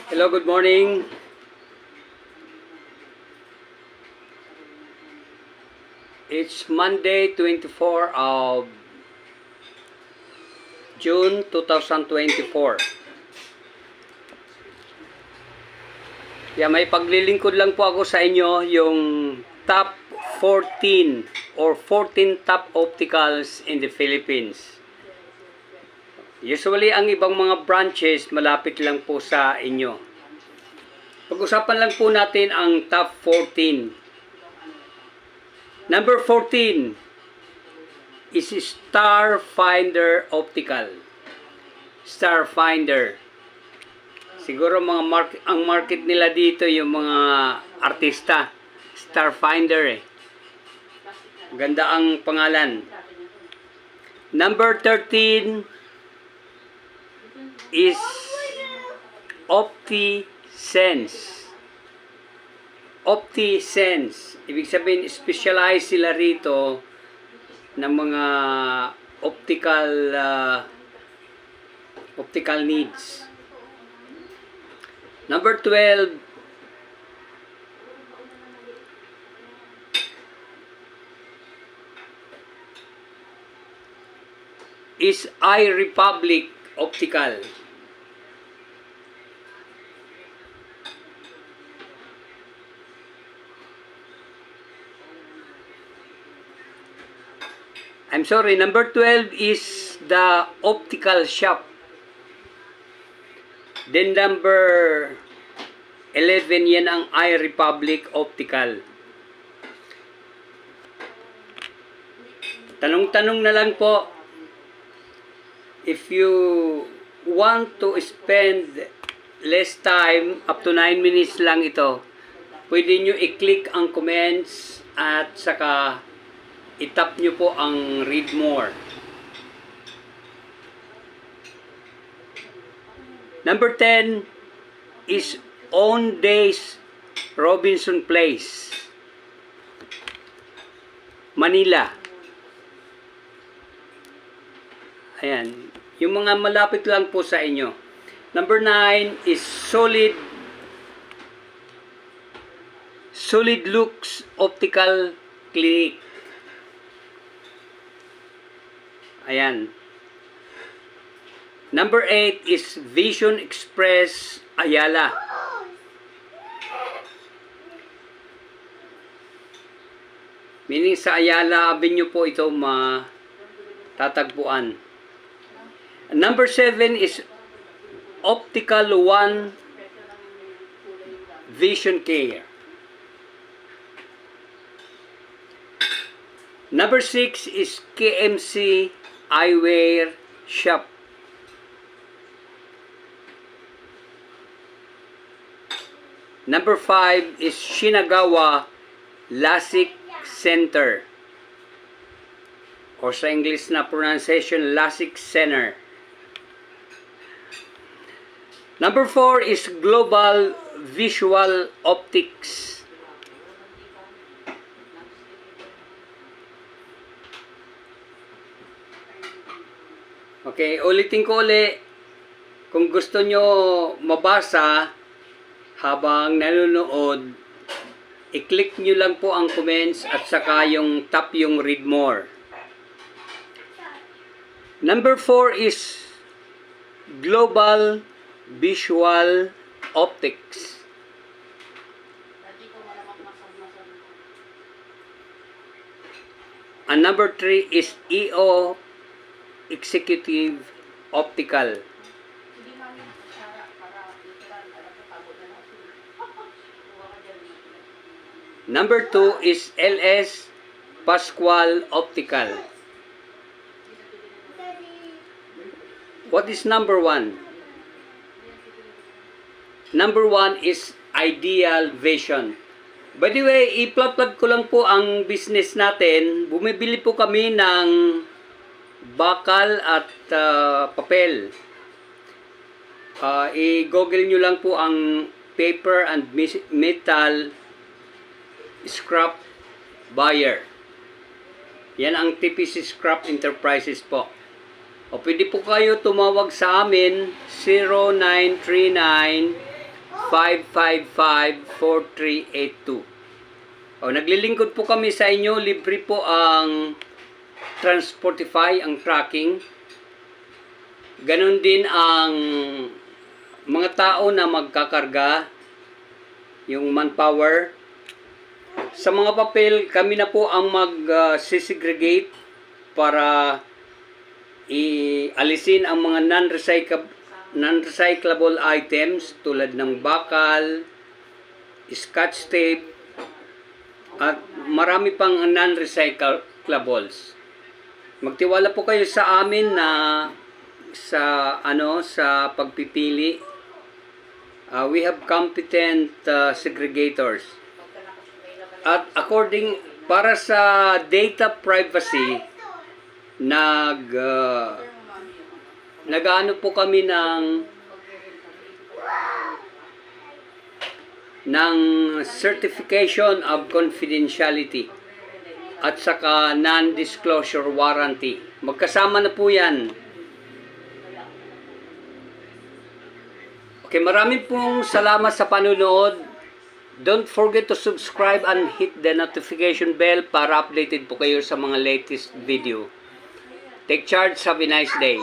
Hello, good morning. It's Monday, 24 of June 2024. May paglilingkod lang po ako sa inyo yung top 14 or 14 top opticals in the Philippines. Usually, ang ibang mga branches malapit lang po sa inyo. Pag-usapan lang po natin ang top 14. Number 14 is Starfinder Optical. Starfinder. Siguro ang market nila dito yung mga artista. Starfinder eh. Ganda ang pangalan. Number 13 is OptiSense. OptiSense. Ibig sabihin, specialize sila rito ng mga optical needs. Number 12 is iRepublic Optical. I'm sorry, number 12 is the Optical Shop. Then number 11, yan ang iRepublic Optical. Tanong-tanong na lang po, if you want to spend less time, up to 9 minutes lang ito, pwede nyo i-click ang comments at saka i-tap nyo po ang read more. Number 10 is Owndays Robinson Place, Manila. Ayan. Yung mga malapit lang po sa inyo. Number 9 is Solid Looks Optical Clinic. Ayan. Number 8 is Vision Express Ayala. Meaning sa Ayala Avenue po ito matatagpuan. Number 7 is Optical One Vision Care. Number 6 is KMC Eyewear Shop. Number 5 is Shinagawa LASIK Center, or sa English na pronunciation, LASIK Center. Number 4 is Global Visual Optics. Okay, ulitin ko ulit. Kung gusto nyo mabasa habang nanonood, i-click nyo lang po ang comments at saka yung tap yung read more. Number 4 is Global Visual Optics. And number 3 is EO Executive Optical. Number 2 is LS Pascual Optical. What is number 1? Number 1 is Ideal Vision. By the way, i-plug ko lang po ang business natin. Bumibili po kami ng bakal at papel. I-google nyo lang po ang paper and metal scrap buyer. Yan ang TPC Scrap Enterprises po. O pwede po kayo tumawag sa amin 0939 0917-555-4382. O, naglilingkod po kami sa inyo. Libre po ang Transportify, ang tracking. Ganon din ang mga tao na magkakarga, yung manpower. Sa mga papel, kami na po ang mag-segregate para ialisin ang mga non-recyclable items tulad ng bakal, scotch tape, at marami pang non-recyclables. Magtiwala po kayo sa amin na sa pagpipili. We have competent segregators. At para sa data privacy, nag-ano po kami ng certification of confidentiality at saka non-disclosure warranty. Magkasama na po yan. Okay, maraming pong salamat sa panunood. Don't forget to subscribe and hit the notification bell para updated po kayo sa mga latest video. Take charge. Have a nice day.